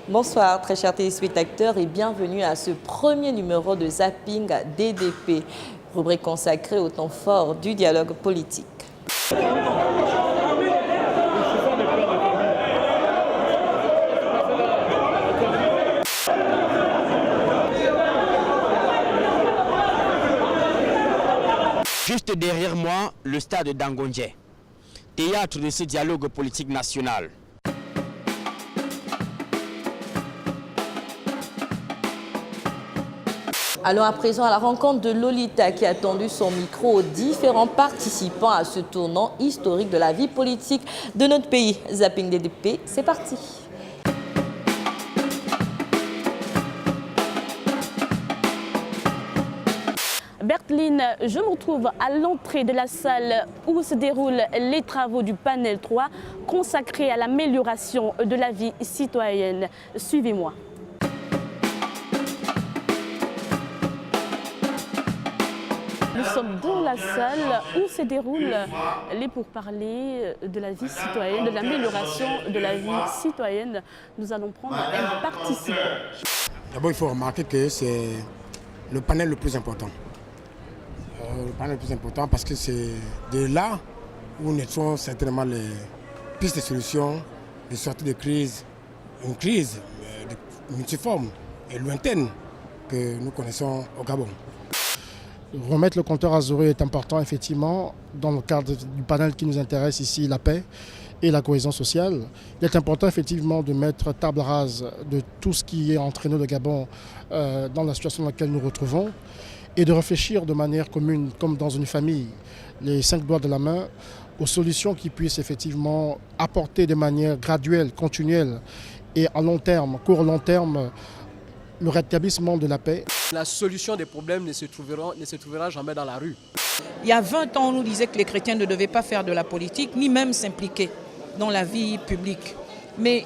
Bonsoir très chers téléspectateurs et bienvenue à ce premier numéro de Zapping DDP, rubrique consacrée au temps fort du dialogue politique. Juste derrière moi, le stade d'Angondje, théâtre de ce dialogue politique national. Allons à présent à la rencontre de Lolita qui a tendu son micro aux différents participants à ce tournant historique de la vie politique de notre pays. Zapping DDP, c'est parti. Bertheline, je me trouve à l'entrée de la salle où se déroulent les travaux du panel 3 consacrés à l'amélioration de la vie citoyenne. Suivez-moi. Nous sommes dans la salle où se déroulent les pourparlers de la vie citoyenne, de l'amélioration de la vie citoyenne. Nous allons prendre un participant. D'abord, il faut remarquer que c'est le panel le plus important. Le panel le plus important parce que c'est de là où naîtront certainement les pistes de solutions, de sortie de crise, une crise multiforme et lointaine que nous connaissons au Gabon. Remettre le compteur à zéro est important, effectivement, dans le cadre du panel qui nous intéresse ici, la paix et la cohésion sociale. Il est important, effectivement, de mettre table rase de tout ce qui est entraîné le Gabon dans la situation dans laquelle nous nous retrouvons et de réfléchir de manière commune, comme dans une famille, les 5 doigts de la main, aux solutions qui puissent effectivement apporter de manière graduelle, continuelle et à long terme, court long terme, le rétablissement de la paix. La solution des problèmes ne se trouvera jamais dans la rue. Il y a 20 ans, on nous disait que les chrétiens ne devaient pas faire de la politique, ni même s'impliquer dans la vie publique. Mais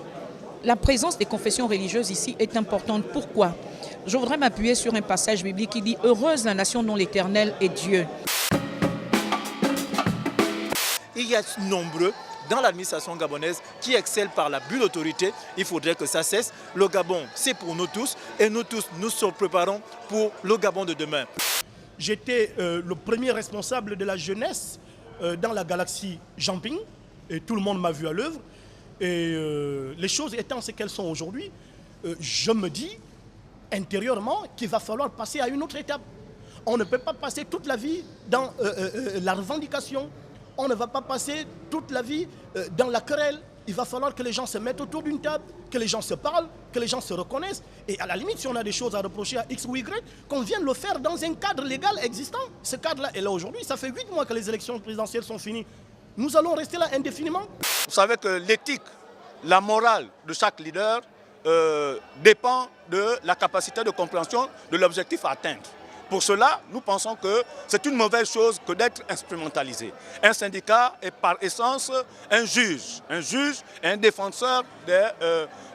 la présence des confessions religieuses ici est importante. Pourquoi ? Je voudrais m'appuyer sur un passage biblique qui dit « Heureuse la nation dont l'Éternel est Dieu ». Il y a nombreux dans l'administration gabonaise qui excellent par la bulle d'autorité. Il faudrait que ça cesse. Le Gabon, c'est pour nous tous et nous tous, nous se préparons pour le Gabon de demain. J'étais le premier responsable de la jeunesse dans la galaxie Jamping et tout le monde m'a vu à l'œuvre. Et les choses étant ce qu'elles sont aujourd'hui, je me dis intérieurement qu'il va falloir passer à une autre étape. On ne peut pas passer toute la vie dans la revendication. On ne va pas passer toute la vie dans la querelle. Il va falloir que les gens se mettent autour d'une table, que les gens se parlent, que les gens se reconnaissent. Et à la limite, si on a des choses à reprocher à X ou Y, qu'on vienne le faire dans un cadre légal existant. Ce cadre-là est là aujourd'hui. Ça fait 8 mois que les élections présidentielles sont finies. Nous allons rester là indéfiniment. Vous savez que l'éthique, la morale de chaque leader dépend de la capacité de compréhension de l'objectif à atteindre. Pour cela, nous pensons que c'est une mauvaise chose que d'être instrumentalisé. Un syndicat est par essence un juge et un défenseur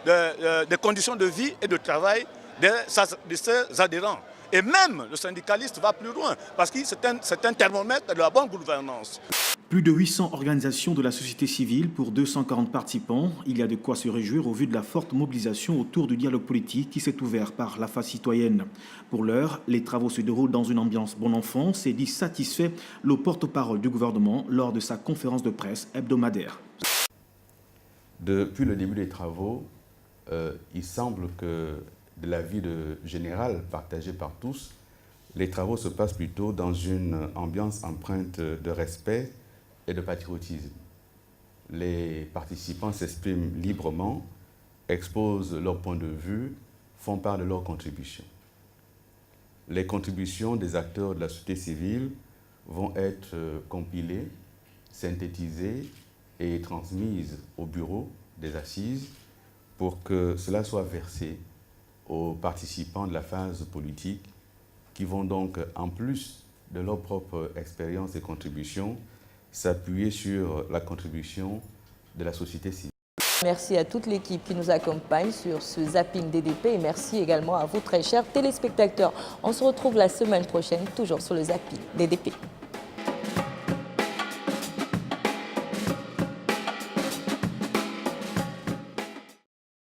des conditions de vie et de travail de ses adhérents. Et même le syndicaliste va plus loin parce que c'est un thermomètre de la bonne gouvernance. Plus de 800 organisations de la société civile pour 240 participants. Il y a de quoi se réjouir au vu de la forte mobilisation autour du dialogue politique qui s'est ouvert par la phase citoyenne. Pour l'heure, les travaux se déroulent dans une ambiance bon enfant, s'est dit satisfait le porte-parole du gouvernement lors de sa conférence de presse hebdomadaire. Depuis le début des travaux, il semble que de l'avis général partagé par tous, les travaux se passent plutôt dans une ambiance empreinte de respect et de patriotisme. Les participants s'expriment librement, exposent leur point de vue, font part de leurs contributions. Les contributions des acteurs de la société civile vont être compilées, synthétisées et transmises au bureau des assises pour que cela soit versé aux participants de la phase politique qui vont donc, en plus de leur propre expérience et contribution, s'appuyer sur la contribution de la société civile. Merci à toute l'équipe qui nous accompagne sur ce Zapping DDP et merci également à vous très chers téléspectateurs. On se retrouve la semaine prochaine, toujours sur le Zapping DDP.